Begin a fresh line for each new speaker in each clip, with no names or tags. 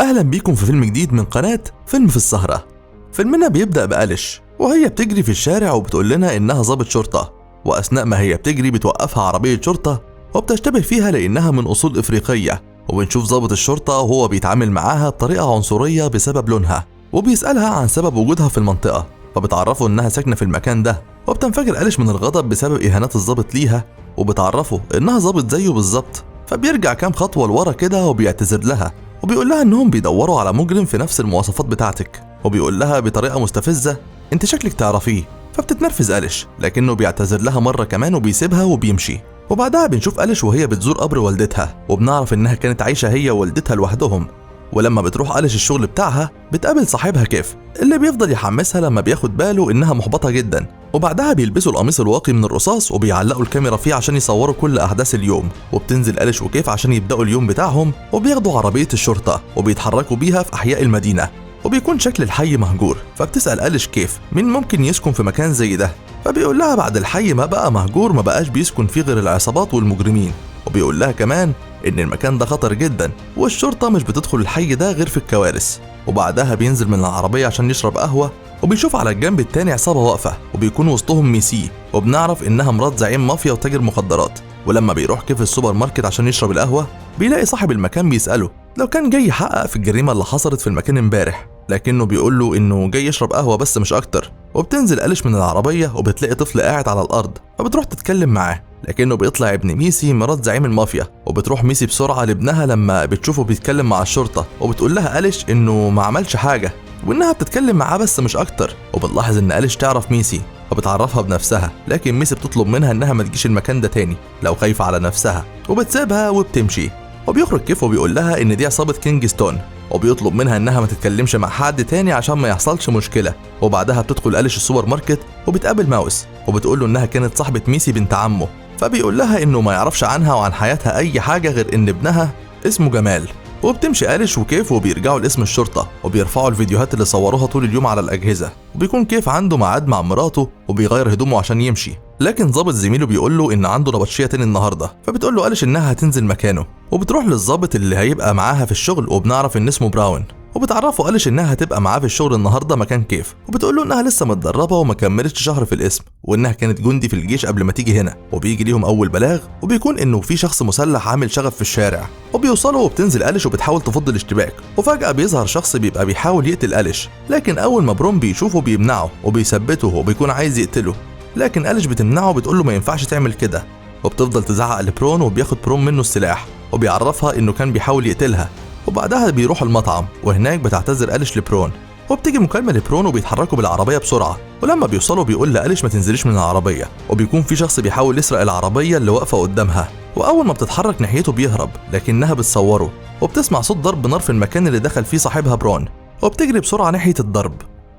أهلا بيكم في فيلم جديد من قناة فيلم في السهرة. فيلمنا بيبدأ بأليش وهي بتجري في الشارع وبتقول لنا إنها ضابط شرطة، وأثناء ما هي بتجري بتوقفها عربية شرطة وبتشتبه فيها لأنها من أصول إفريقية، وبنشوف ضابط الشرطة وهو بيتعامل معاها بطريقة عنصرية بسبب لونها، وبيسألها عن سبب وجودها في المنطقة، فبتعرفه إنها ساكنة في المكان ده، وبتنفجر أليش من الغضب بسبب إهانات الضابط ليها، وبتعرفه إنها ضابط زيه بالظبط. فبيرجع كام خطوة لورا كده وبيعتذر لها، وبيقول لها انهم بيدوروا على مجرم في نفس المواصفات بتاعتك، وبيقول لها بطريقه مستفزه انت شكلك تعرفيه. فبتتنرفز أليش لكنه بيعتذر لها مره كمان وبيسيبها وبيمشي. وبعدها بنشوف أليش وهي بتزور قبر والدتها، وبنعرف انها كانت عايشه هي ووالدتها لوحدهم. ولما بتروح أليش الشغل بتاعها بتقابل صاحبها كيف اللي بيفضل يحمسها لما بياخد باله انها محبطه جدا. وبعدها بيلبسوا القميص الواقي من الرصاص وبيعلقوا الكاميرا فيه عشان يصوروا كل احداث اليوم، وبتنزل أليش وكيف عشان يبداوا اليوم بتاعهم، وبياخدوا عربيه الشرطه وبيتحركوا بيها في احياء المدينه، وبيكون شكل الحي مهجور. فبتسال أليش كيف مين ممكن يسكن في مكان زي ده، فبيقول لها بعد الحي ما بقى مهجور ما بقاش بيسكن فيه غير العصابات والمجرمين، وبيقول لها كمان ان المكان ده خطر جدا والشرطه مش بتدخل الحي ده غير في الكوارث. وبعدها بينزل من العربيه عشان يشرب قهوه، وبيشوف على الجنب التاني عصابه واقفه وبيكون وسطهم ميسي، وبنعرف انها مرات زعيم مافيا وتاجر مخدرات. ولما بيروح كيف السوبر ماركت عشان يشرب القهوه بيلاقي صاحب المكان بيساله لو كان جاي يحقق في الجريمه اللي حصلت في المكان امبارح، لكنه بيقول له انه جاي يشرب قهوه بس مش اكتر. وبتنزل أليش من العربيه وبتلاقي طفل قاعد على الارض، فبتروح تتكلم معاه لكنه بيطلع ابن ميسي مرات زعيم المافيا. وبتروح ميسي بسرعه لابنها لما بتشوفه بيتكلم مع الشرطه، وبتقول لها أليش انه ما عملش حاجه وانها بتتكلم معاه بس مش اكتر. وبتلاحظ ان أليش تعرف ميسي فبتعرفها بنفسها، لكن ميسي بتطلب منها انها ما تجيش المكان ده تاني لو خايفه على نفسها، وبتسيبها وبتمشي. وبيخرج كيف وبيقول لها ان دي عصابه كينجستون، وبيطلب منها انها ما تتكلمش مع حد تاني عشان ما يحصلش مشكله. وبعدها بتدخل أليش السوبر ماركت وبتقابل ماوس، وبتقول له انها كانت صاحبه ميسي بنت عمه، فبيقول لها انه ما يعرفش عنها وعن حياتها اي حاجه غير ان ابنها اسمه جمال. وبتمشي أليش وكيف وبيرجعوا لاسم الشرطه وبيرفعوا الفيديوهات اللي صوروها طول اليوم على الاجهزه، وبيكون كيف عنده ميعاد مع مراته وبيغير هدومه عشان يمشي، لكن ضابط زميله بيقول له ان عنده نبطشيه تاني النهارده، فبتقول له أليش انها هتنزل مكانه. وبتروح للضابط اللي هيبقى معاها في الشغل وبنعرف ان اسمه براون، وبتعرفه أليش انها هتبقى معاه في الشغل النهارده مكان كيف، وبتقول له انها لسه متدربه وما كملتش شهر في الاسم، وانها كانت جندي في الجيش قبل ما تيجي هنا. وبيجي ليهم اول بلاغ وبيكون انه في شخص مسلح عامل شغب في الشارع، وبيوصلوا وبتنزل أليش وبتحاول تفض الاشتباك، وفجاه بيظهر شخص بيبقى بيحاول يقتل أليش، لكن اول ما برون بيشوفه بيمنعه وبيثبته وبيكون عايز يقتله، لكن أليش بتمنعه وبتقول له ما ينفعش تعمل كده. وبتفضل تزعق لبرون وبياخد برون منه السلاح وبيعرفها انه كان بيحاول يقتلها. وبعدها بيروح المطعم وهناك بتعتذر أليش لبرون، وبتيجي مكالمة لبرون وبيتحركوا بالعربية بسرعة. ولما بيوصلوا بيقول لأليش ما تنزليش من العربية، وبيكون في شخص بيحاول يسرق العربية اللي واقفة قدامها، وأول ما بتتحرك ناحيته بيهرب لكنها بتصوره. وبتسمع صوت ضرب نار في المكان اللي دخل فيه صاحبها برون، وبتجري بسرعة ناحية الضرب.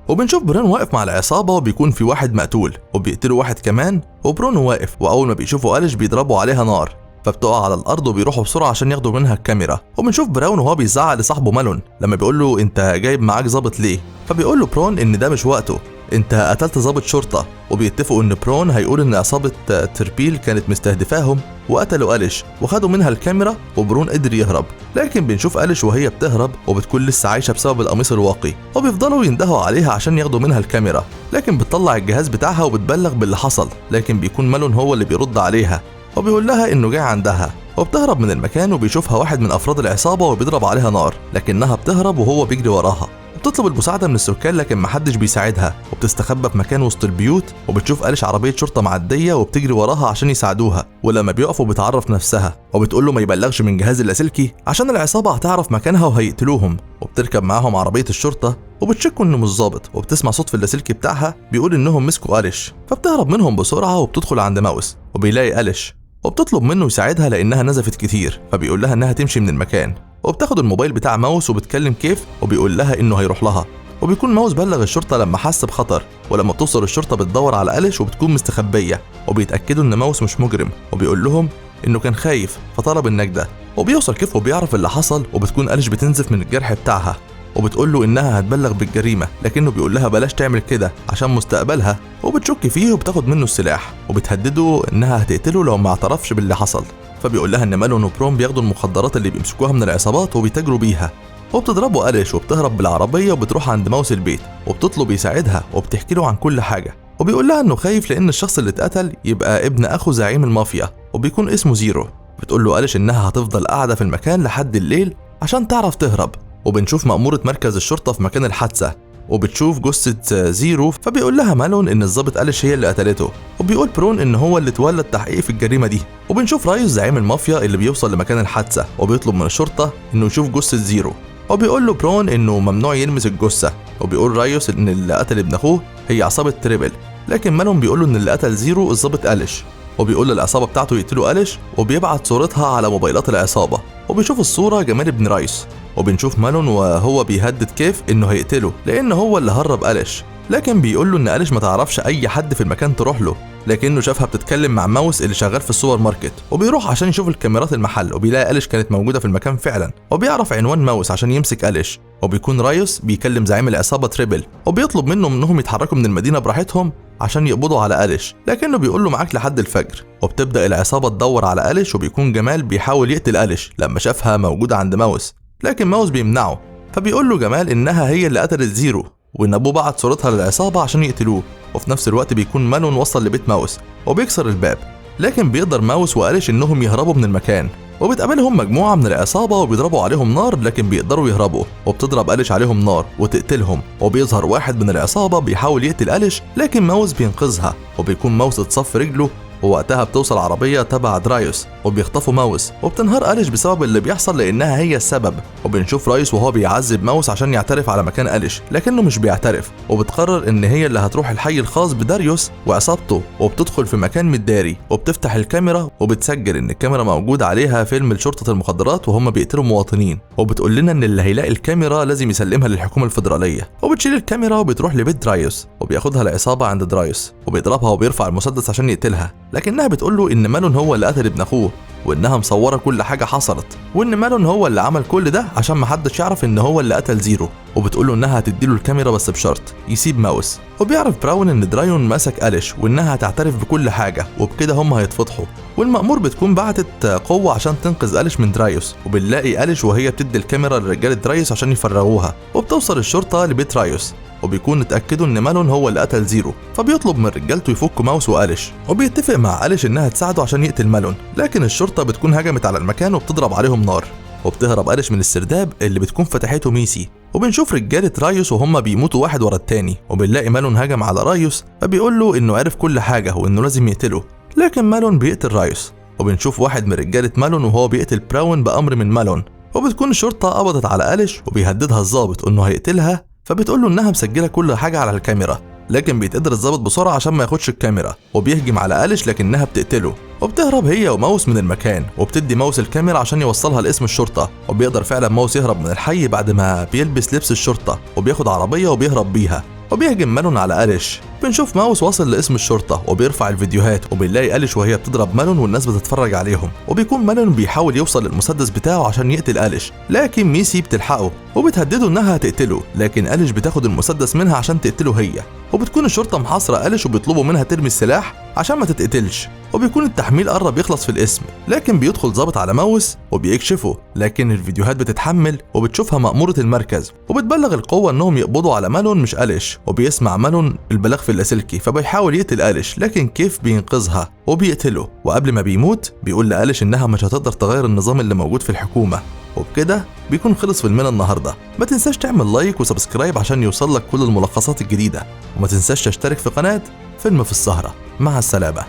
وبنشوف برون واقف مع العصابة وبيكون في واحد مقتول وبيقتلوا واحد كمان، وبرون واقف، وأول ما بيشوفوا أليش بيضربوا عليها نار، فبتقع على الارض وبيروحوا بسرعه عشان ياخدوا منها الكاميرا. وبنشوف براون وهو بيزعق لصاحبه مالون لما بيقول له انت جايب معاك ظابط ليه، فبيقول له برون ان ده مش وقته، انت قتلت ظابط شرطه. وبيتفقوا ان برون هيقول ان عصابه تربيل كانت مستهدفاهم وقتلوا أليش وخدوا منها الكاميرا، وبرون قدر يهرب. لكن بنشوف أليش وهي بتهرب وبتكون لسه عايشه بسبب القميص الواقي، وبيفضلوا يندهوا عليها عشان ياخدوا منها الكاميرا، لكن بتطلع الجهاز بتاعها وبتبلغ باللي حصل، لكن بيكون مالون هو اللي بيرد عليها وبيقول لها انه جاي عندها. وبتهرب من المكان وبيشوفها واحد من افراد العصابه وبيضرب عليها نار، لكنها بتهرب وهو بيجري وراها. بتطلب المساعده من السكان لكن محدش بيساعدها، وبتستخبى في مكان وسط البيوت. وبتشوف أليش عربيه شرطه معديه وبتجري وراها عشان يساعدوها، ولما بيقفوا بتعرف نفسها وبتقول له ما يبلغش من جهاز اللاسلكي عشان العصابه هتعرف مكانها وهيقتلوهم. وبتركب معاهم عربيه الشرطه وبتشكوا انه مش ظابط، وبتسمع صوت في اللاسلكي بتاعها بيقول انهم مسكوا أليش، فبتهرب منهم بسرعه وبتدخل عند ماوس وبيلاقي أليش، وبتطلب منه يساعدها لانها نزفت كتير، فبيقول لها انها تمشي من المكان. وبتاخد الموبايل بتاع ماوس وبتكلم كيف وبيقول لها انه هيروح لها. وبيكون ماوس بلغ الشرطه لما حس بخطر، ولما بتوصل الشرطه بتدور على أليش وبتكون مستخبيه، وبيتاكدوا ان ماوس مش مجرم، وبيقول لهم انه كان خايف فطلب النجده. وبيوصل كيف وبيعرف اللي حصل، وبتكون أليش بتنزف من الجرح بتاعها، وبتقول له انها هتبلغ بالجريمه، لكنه بيقول لها بلاش تعمل كده عشان مستقبلها. وبتشك فيه وبتاخد منه السلاح وبتهدده انها هتقتله لو ما اعترفش باللي حصل. فبيقول لها ان مالون وبرون بياخدوا المخدرات اللي بيمسكوها من العصابات وبيتاجروا بيها، وبتضربه أليش وبتهرب بالعربية وبتروح عند ماوس البيت وبتطلب يساعدها وبتحكي له عن كل حاجة، وبيقول لها انه خايف لان الشخص اللي اتقتل يبقى ابن اخو زعيم المافيا وبيكون اسمه زيرو. بتقول له أليش انها هتفضل قاعدة في المكان لحد الليل عشان تعرف تهرب. وبنشوف مأمورة مركز الشرطة في مكان الحادثة وبتشوف جثة زيرو، فبيقول لها مالون ان الضابط أليش هي اللي قتلته، وبيقول برون ان هو اللي تولى التحقيق في الجريمة دي. وبنشوف رايوس زعيم المافيا اللي بيوصل لمكان الحادثة وبيطلب من الشرطة انه يشوف جثة زيرو، وبيقول له برون انه ممنوع يلمس الجثة. وبيقول رايوس ان اللي قتل ابن اخوه هي عصابة تريبل، لكن مالون بيقول له ان اللي قتل زيرو الضابط أليش، وبيقول للعصابة بتاعته يقتلوا أليش وبيبعت صورتها على موبايلات العصابة. وبيشوف الصورة جمال ابن رايوس، وبنشوف مالون وهو بيهدد كيف انه هيقتله لان هو اللي هرب أليش، لكن بيقول له ان أليش ما تعرفش اي حد في المكان تروح له، لكنه شافها بتتكلم مع ماوس اللي شغال في السوبر ماركت، وبيروح عشان يشوف الكاميرات المحل وبيلاقي أليش كانت موجودة في المكان فعلا، وبيعرف عنوان ماوس عشان يمسك أليش. وبيكون رايوس بيكلم زعيم العصابة تريبل وبيطلب منهم انهم يتحركوا من المدينة براحتهم عشان يقبضوا على أليش، لكنه بيقول له معاك لحد الفجر. وبتبدأ العصابة تدور على أليش، وبيكون جمال بيحاول يقتل أليش لما شافها موجودة عند ماوس، لكن ماوس بيمنعه، فبيقول له جمال انها هي اللي قتلت زيرو وان ابوه بعت صورتها للعصابة عشان يقتلوه. وفي نفس الوقت بيكون مالون وصل لبيت ماوس وبيكسر الباب، لكن بيقدر ماوس وأليش انهم يهربوا من المكان، وبتقابلهم مجموعة من العصابة وبيضربوا عليهم نار لكن بيقدروا يهربوا، وبتضرب أليش عليهم نار وتقتلهم، وبيظهر واحد من العصابة بيحاول يقتل أليش لكن ماوس بينقذها، وبيكون ماوس اتصف رجله، ووقتها بتوصل عربية تبع درايوس وبيخطفوا ماوس، وبتنهار أليش بسبب اللي بيحصل لأنها هي السبب. وبنشوف رايوس وهو بيعذب ماوس عشان يعترف على مكان أليش لكنه مش بيعترف، وبتقرر إن هي اللي هتروح الحي الخاص بداريوس وعصابته، وبتدخل في مكان متداري وبتفتح الكاميرا وبتسجل إن الكاميرا موجود عليها فيلم لشرطة المخدرات وهم بيقتلوا مواطنين، وبتقول لنا إن اللي هيلاقي الكاميرا لازم يسلمها للحكومة الفيدرالية. وبتشيل الكاميرا وبتروح لبيت درايوس وبياخدها العصابة عند درايوس وبيضربها وبيرفع المسدس عشان يقتلها، لكنها بتقول له ان مالون هو اللي قتل ابن اخوه وانها مصوره كل حاجه حصلت، وان مالون هو اللي عمل كل ده عشان محدش يعرف ان هو اللي قتل زيرو. وبتقول له انها هتديله الكاميرا بس بشرط يسيب ماوس. وبيعرف براون ان درايون مسك أليش وانها هتعترف بكل حاجه، وبكده هم هيتفضحوا. والمأمور بتكون بعتت قوه عشان تنقذ أليش من درايوس، وبنلاقي أليش وهي بتدي الكاميرا لرجاله درايوس عشان يفرغوها. وبتوصل الشرطه لبيت رايوس وبيكون اتأكدوا ان مالون هو اللي قتل زيرو، فبيطلب من رجالته يفكوا ماوس وأليش، وبيتفق مع أليش انها تساعده عشان يقتل مالون، لكن الشرطه بتكون هجمت على المكان وبتضرب عليهم نار، وبتهرب أليش من السرداب اللي بتكون فتحته ميسي. وبنشوف رجاله رايوس وهم بيموتوا واحد ورا التاني، وبنلاقي مالون هجم على رايوس فبيقول له انه عرف كل حاجه وانه لازم يقتله، لكن مالون بيقتل رايوس. وبنشوف واحد من رجاله مالون وهو بيقتل براون بأمر من مالون، وبتكون الشرطه قبضت على أليش وبيهددها الضابط انه هيقتلها، فبتقول له انها مسجله كل حاجه على الكاميرا، لكن بيتقدر الضابط بسرعه عشان ما ياخدش الكاميرا، وبيهجم على أليش لكنها بتقتله، وبتهرب هي وماوس من المكان، وبتدي ماوس الكاميرا عشان يوصلها لاسم الشرطه. وبيقدر فعلا ماوس يهرب من الحي بعد ما بيلبس لبس الشرطه وبياخد عربيه وبيهرب بيها، وبيهجم مالون على أليش. بنشوف ماوس واصل لاسم الشرطه وبيرفع الفيديوهات، وبنلاقي أليش وهي بتضرب مالون والناس بتتفرج عليهم، وبيكون مالون بيحاول يوصل للمسدس بتاعه عشان يقتل أليش، لكن ميسي بتلحقه وبتهدده انها هتقتله، لكن أليش بتاخد المسدس منها عشان تقتله هي. وبتكون الشرطه محاصره أليش وبيطلبوا منها ترمي السلاح عشان ما تتقتلش، وبيكون التحميل قرب يخلص في الاسم، لكن بيدخل ضابط على ماوس وبيكشفه، لكن الفيديوهات بتتحمل وبتشوفها مأمورة المركز وبتبلغ القوة انهم يقبضوا على مالون مش أليش. وبيسمع مالون البلاغ في اللاسلكي فبيحاول يقتل أليش، لكن كيف بينقذها وبيقتله، وقبل ما بيموت بيقول لأليش انها مش هتقدر تغير النظام اللي موجود في الحكومة. وبكده بيكون خلص فيلمنا النهارده. ما تنساش تعمل لايك وسبسكرايب عشان يوصلك كل الملخصات الجديدة، وما تنساش تشترك في قناة فيلم في السهرة. مع السلامة.